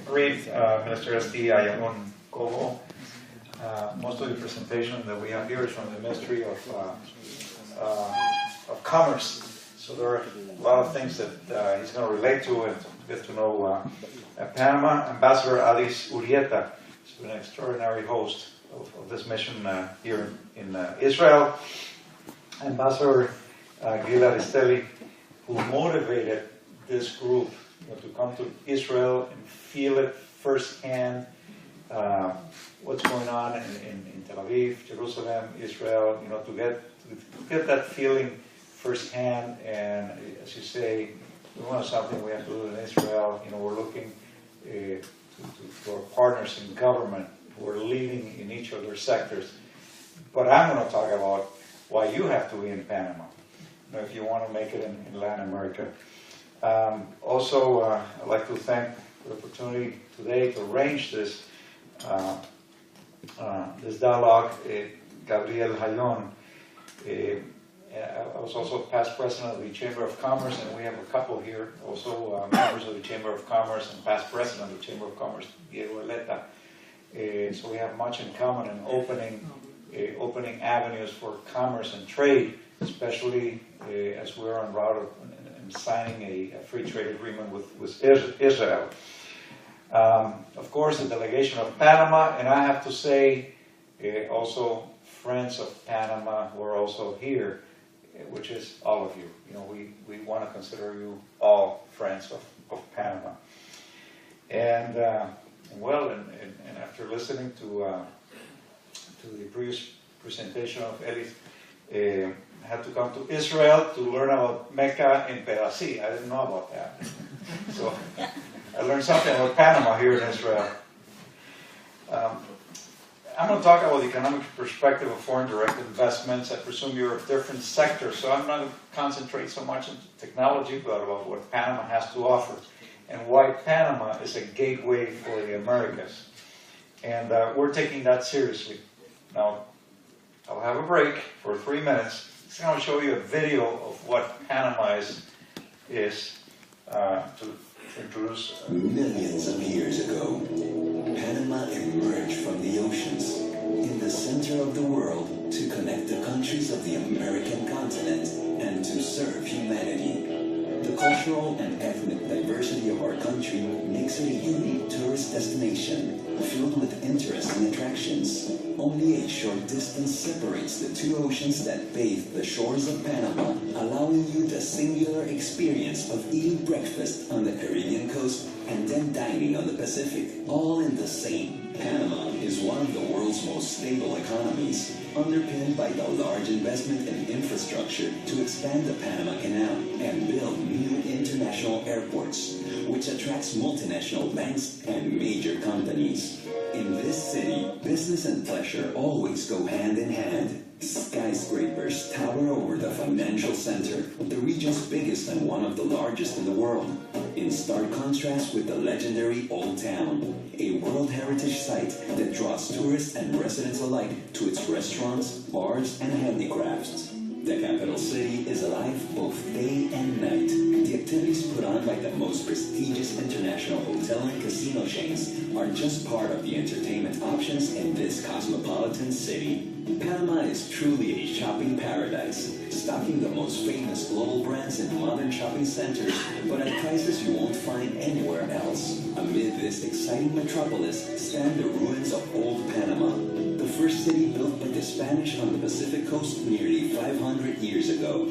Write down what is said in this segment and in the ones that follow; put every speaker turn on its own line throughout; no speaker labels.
Great, Minister S.D. Ayamun Kogo. Most of the presentation that we have here is from the Ministry of Commerce. So there are a lot of things that he's going to relate to and get to know Panama. Ambassador Alice Urieta has been an extraordinary host of this mission here in Israel. Ambassador Gila Ristelli, who motivated this group to come to Israel and feel it firsthand, what's going on in Tel Aviv, Jerusalem, Israel, to get that feeling firsthand. And as you say, we want something we have to do in Israel. We're looking to our partners in government who are leading in each of their sectors. But I'm going to talk about why you have to be in Panama, if you want to make it in Latin America. Also, I'd like to thank the opportunity today to arrange this this dialogue. Gabriel Hayon, I was also past president of the Chamber of Commerce, and we have a couple here, also members of the Chamber of Commerce and past president of the Chamber of Commerce, Diego Eleta. So we have much in common in opening avenues for commerce and trade, especially as we're en route in signing a free trade agreement with Israel. Of course, the delegation of Panama, and I have to say also friends of Panama who are also here, which is all of you. We want to consider you all friends of Panama. And after listening to the previous presentation of Eli, I had to come to Israel to learn about Mecca in Pedasi. I didn't know about that. So I learned something about Panama here in Israel. I'm going to talk about the economic perspective of foreign direct investments. I presume you're a different sector, so I'm not going to concentrate so much on technology, but about what Panama has to offer and why Panama is a gateway for the Americas. And we're taking that seriously. Now, I'll have a break for 3 minutes. I'm going to show you a video of what Panama is to introduce.
Millions of years ago, Panama emerged from the oceans in the center of the world to connect the countries of the American continent and to serve humanity. The cultural and ethnic diversity of our country makes it a unique tourist destination filled with interesting attractions. Only a short distance separates the two oceans that bathe the shores of Panama, allowing you the singular experience of eating breakfast on the Caribbean coast and then dining on the Pacific, all in the same. Panama is one of the world's most stable economies, underpinned by the large investment in infrastructure to expand the Panama Canal and build new international airports, which attracts multinational banks and major companies. In this city, business and pleasure always go hand in hand. Skyscrapers tower over the financial center, the region's biggest and one of the largest in the world, in stark contrast with the legendary Old Town, a World Heritage Site that draws tourists and residents alike to its restaurants, bars, and handicrafts. The capital city is alive both day and night. The activities put on by the most prestigious international hotel and casino chains are just part of the entertainment options in this cosmopolitan city. Panama is truly a shopping paradise, stocking the most famous global brands in modern shopping centers, but at prices you won't find anywhere else. Amid this exciting metropolis stand the ruins of Old Panama, the first city built by the Spanish on the Pacific coast nearly 500 years ago.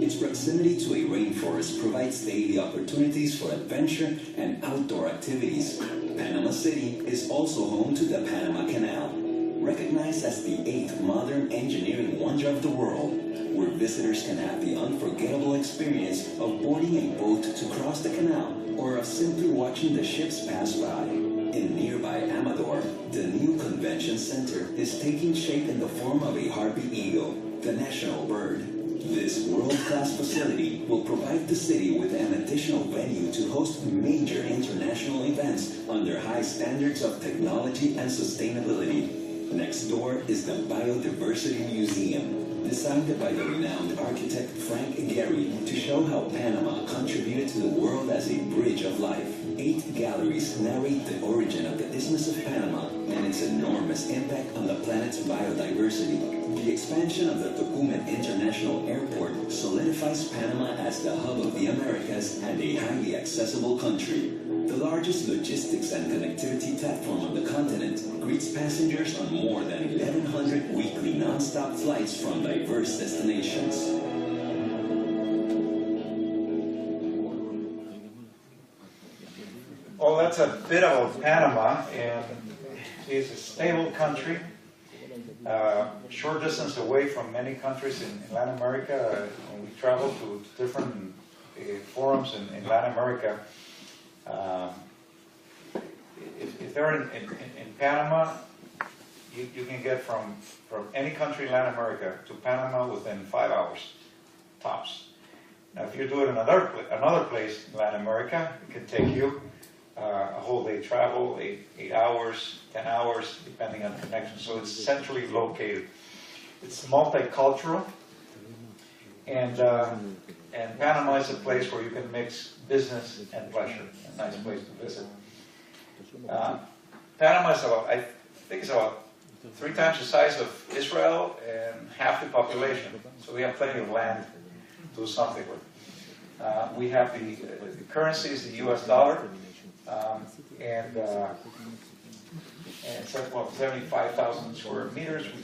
Its proximity to a rainforest provides daily opportunities for adventure and outdoor activities. Panama City is also home to the Panama Canal, recognized as the 8th modern engineering wonder of the world, where visitors can have the unforgettable experience of boarding a boat to cross the canal or of simply watching the ships pass by. In nearby Amador, the new convention center is taking shape in the form of a harpy eagle, the national bird. This world-class facility will provide the city with an additional venue to host major international events under high standards of technology and sustainability. Next door is the Biodiversity Museum, designed by the renowned architect Frank Gehry to show how Panama contributed to the world as a bridge of life. 8 galleries narrate the origin of the Isthmus of Panama and its enormous impact on the planet's biodiversity. The expansion of the Tocumen International Airport solidifies Panama as the hub of the Americas and a highly accessible country. The largest logistics and connectivity platform on the continent greets passengers on more than 1,100 weekly non-stop flights from diverse destinations.
Well, that's a bit about Panama, and it's a stable country, short distance away from many countries in Latin America. When we travel to different forums in Latin America, if they're in Panama, you can get from any country in Latin America to Panama within 5 hours, tops. Now, if you do it in another place in Latin America, it can take you a whole day travel, 8 hours, 10 hours, depending on the connection. So it's centrally located. It's multicultural, and Panama is a place where you can mix business and pleasure. A nice place to visit. Panama is about, I think it's about 3 times the size of Israel and half the population. So we have plenty of land to do something with. We have the currency is the U.S. dollar. And it's about 75,000 square meters. We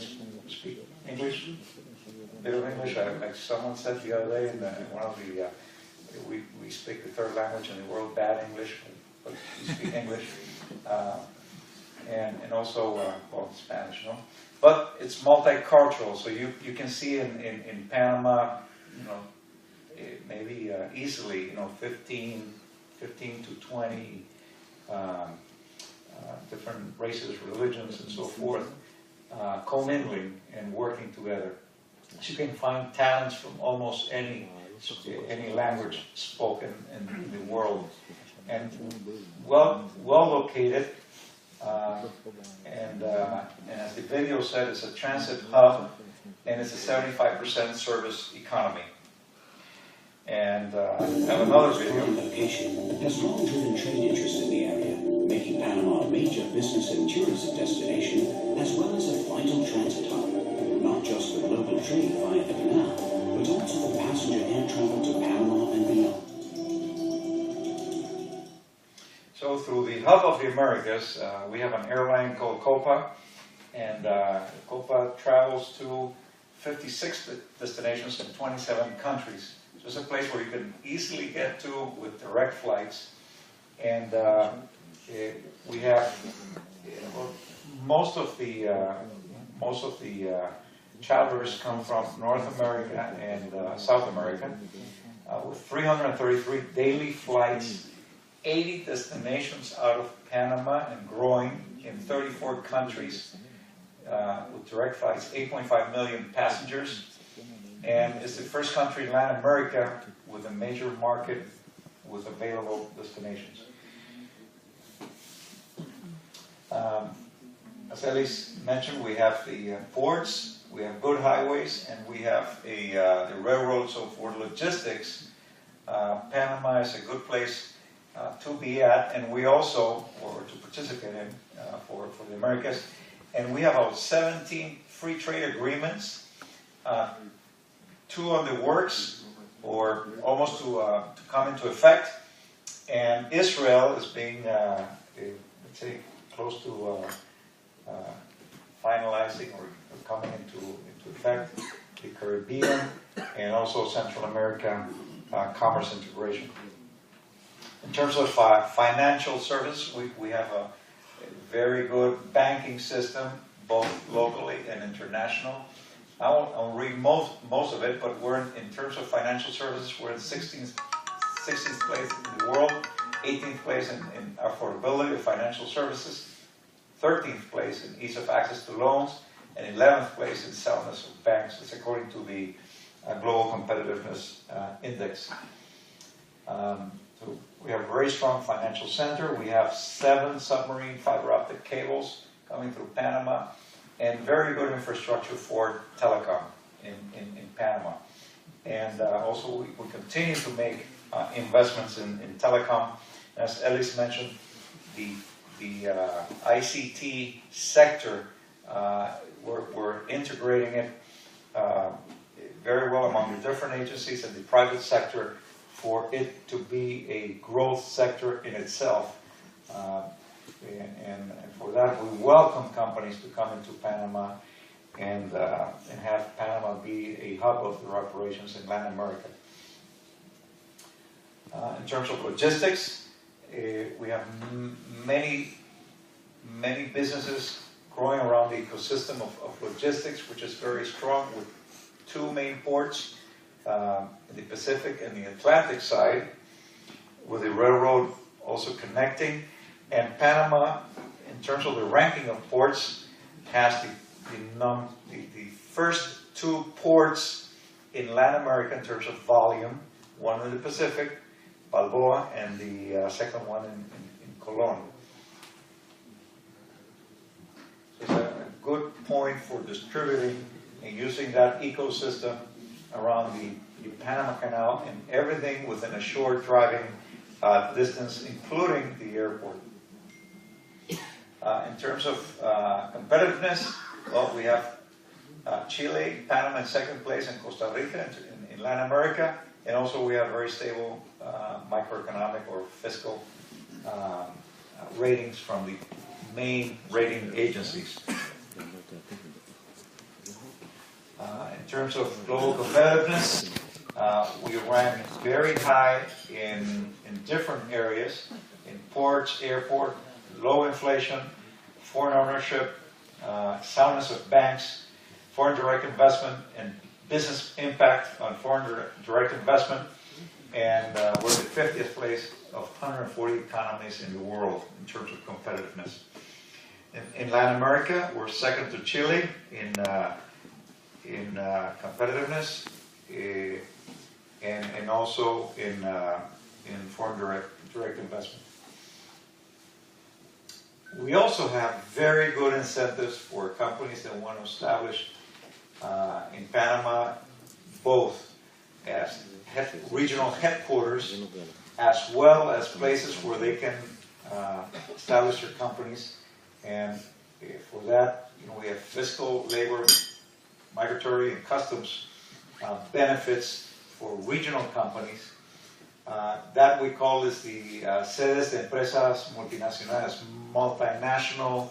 speak English, a bit of English. Like someone said the other day in one of the, we speak the 3rd language in the world, bad English, but we speak English. And also, well, Spanish, no? But it's multicultural, so you can see in Panama, maybe easily, 15 to 20 different races, religions, and so forth, commingling and working together. So you can find talents from almost any language spoken in the world, and well located. And as the video said, it's a transit hub, and it's a 75% service economy. And I have another video.
Location has long driven trade interest in the area, making Panama a major business and tourism destination, as well as a vital transit hub, not just for global trade via the canal, but also for passenger air travel to Panama and beyond.
So through the hub of the Americas, we have an airline called Copa, and Copa travels to 56 destinations in 27 countries. So it's a place where you can easily get to with direct flights, and we have most of the charters come from North America and South America, with 333 daily flights, 80 destinations out of Panama and growing in 34 countries, with direct flights, 8.5 million passengers. And it's the first country in Latin America with a major market with available destinations. As Elis mentioned, we have the ports, we have good highways, and we have the railroad. So for logistics, Panama is a good place to be at, and we also, or to participate in, for the Americas. And we have about 17 free trade agreements, 2 on the works, or almost to come into effect. And Israel is being, let's say, close to finalizing or coming into effect. The Caribbean and also Central America commerce integration. In terms of financial service, we have a very good banking system, both locally and international. I won't read most of it, but we're in terms of financial services, we're in 16th place in the world, 18th place in affordability of financial services, 13th place in ease of access to loans, and 11th place in soundness of banks. It's according to the Global Competitiveness Index. So we have a very strong financial center. We have 7 submarine fiber optic cables coming through Panama, and very good infrastructure for telecom in Panama. And also we continue to make investments in telecom, As Ellis mentioned, the ICT sector, we're integrating it very well among the different agencies and the private sector for it to be a growth sector in itself. And for that, we welcome companies to come into Panama and have Panama be a hub of their operations in Latin America. In terms of logistics, we have many businesses growing around the ecosystem of logistics, which is very strong, with two main ports, in the Pacific and the Atlantic side, with the railroad also connecting. And Panama, in terms of the ranking of ports, has the first two ports in Latin America in terms of volume, one in the Pacific, Balboa, and the second one in Colón. So it's a good point for distributing and using that ecosystem around the Panama Canal and everything within a short driving distance, including the airport. In terms of competitiveness, well, we have Chile, Panama in second place, and Costa Rica in Latin America, and also we have very stable microeconomic or fiscal ratings from the main rating agencies. In terms of global competitiveness, we rank very high in different areas, in ports, airport, low inflation, foreign ownership, soundness of banks, foreign direct investment, and business impact on foreign direct investment. And we're in the 50th place of 140 economies in the world in terms of competitiveness. In Latin America, we're second to Chile in competitiveness, and also in foreign direct investment. We also have very good incentives for companies that want to establish in Panama, both as regional headquarters as well as places where they can establish their companies. And for that, we have fiscal, labor, migratory, and customs benefits for regional companies. That we call is the sedes de empresas multinacionales, multinational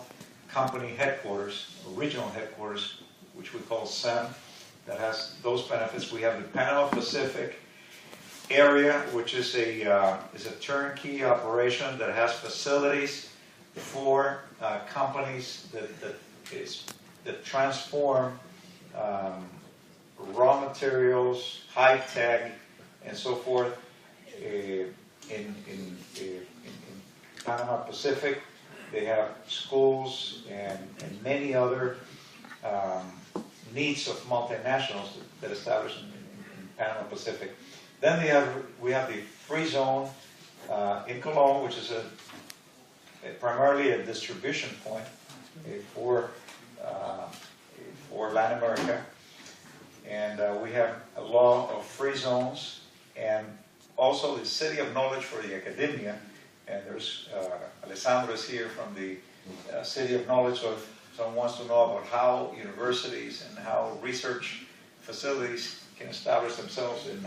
company headquarters, or regional headquarters, which we call SEM, that has those benefits. We have the Panama Pacific area, which is a turnkey operation that has facilities for companies that transform raw materials, high tech, and so forth in Panama Pacific. They have schools and many other needs of multinationals that establish in Panama Pacific. Then we have the free zone in Colón, which is primarily a distribution point for Latin America. And we have a law of free zones, and also the city of knowledge for the academia. And there's Alessandro is here from the city of knowledge. So if someone wants to know about how universities and how research facilities can establish themselves in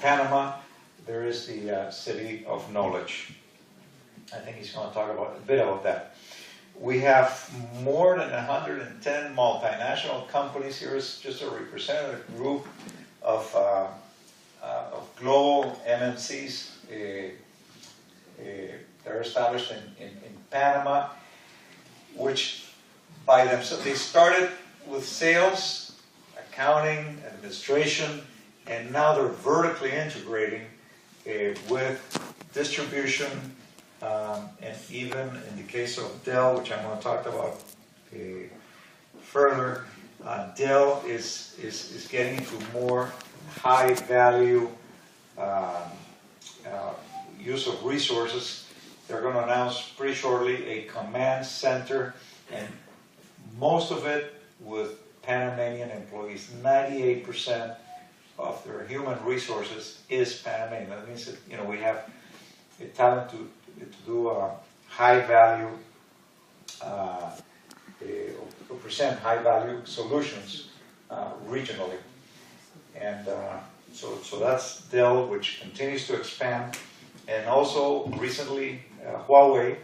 Panama, there is the city of knowledge. I think he's going to talk a bit about that. We have more than 110 multinational companies. Here is just a representative group of global MNCs that are established in Panama, which by themselves, they started with sales, accounting, administration, and now they're vertically integrating with distribution, and even in the case of Dell, which I'm going to talk about further, Dell is getting into more high value use of resources. They're going to announce pretty shortly a command center, and most of it with Panamanian employees. 98% of their human resources is Panamanian. That means that we have a talent to do high value, or present high value solutions regionally. And so that's Dell, which continues to expand. And also recently, Huawei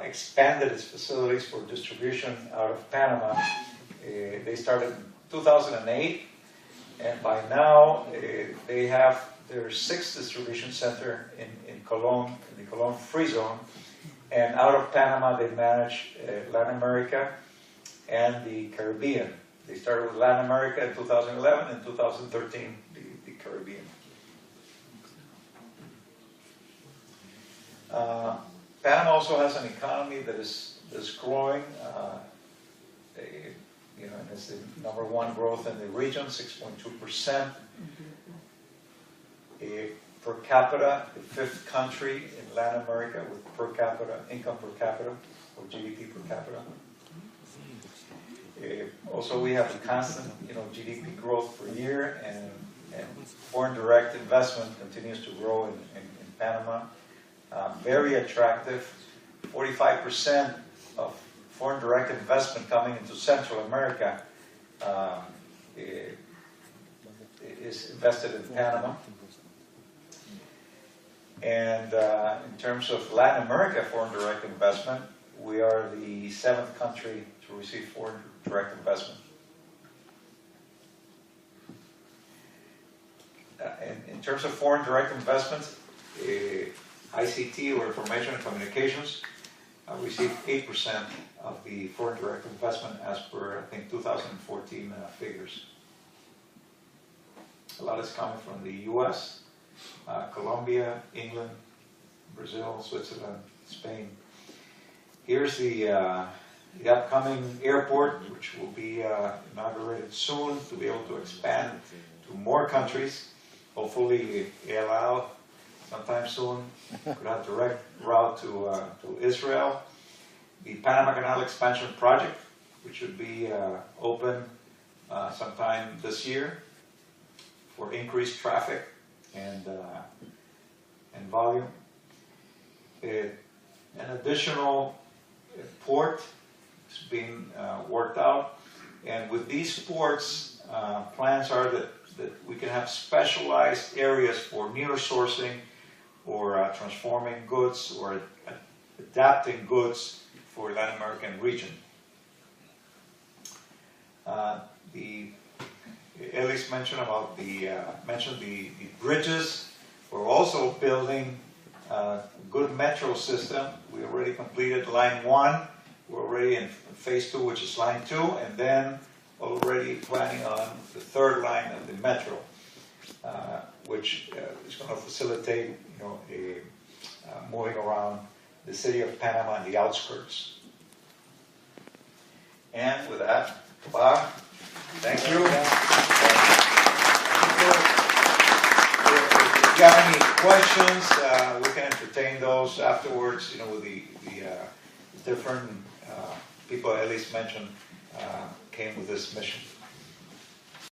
expanded its facilities for distribution out of Panama. They started in 2008, and by now they have their 6th distribution center in Colón, in the Colón Free Zone. And out of Panama, they manage Latin America and the Caribbean. They started with Latin America in 2011, and 2013, the Caribbean. Panama also has an economy that is growing. And it's the #1 growth in the region, 6.2%. Per capita, the 5th country in Latin America with per capita, income per capita, or GDP per capita. Also, we have a constant, GDP growth per year, and foreign direct investment continues to grow in Panama. Very attractive. 45% of foreign direct investment coming into Central America is invested in Panama. And in terms of Latin America foreign direct investment, we are the 7th country to receive foreign direct investment. In terms of foreign direct investments, ICT, or Information and Communications, received 8% of the foreign direct investment as per, I think, 2014 figures. A lot is coming from the US, Colombia, England, Brazil, Switzerland, Spain. Here's the upcoming airport, which will be inaugurated soon to be able to expand to more countries. Hopefully, allow sometime soon. Could have direct route to Israel. The Panama Canal Expansion Project, which should be open sometime this year for increased traffic and volume. An additional port is being worked out, and with these ports, plans are that we can have specialized areas for near sourcing, or transforming goods, or adapting goods for Latin American region. Ellis mentioned about the bridges. We're also building a good metro system. We already completed line 1. We're already in phase 2, which is line 2, and then already planning on the 3rd line of the metro, which is going to facilitate, moving around the city of Panama and the outskirts. And with that, Bob, thank you. If you have any questions, we can entertain those afterwards, with the different people at least mentioned came with this mission.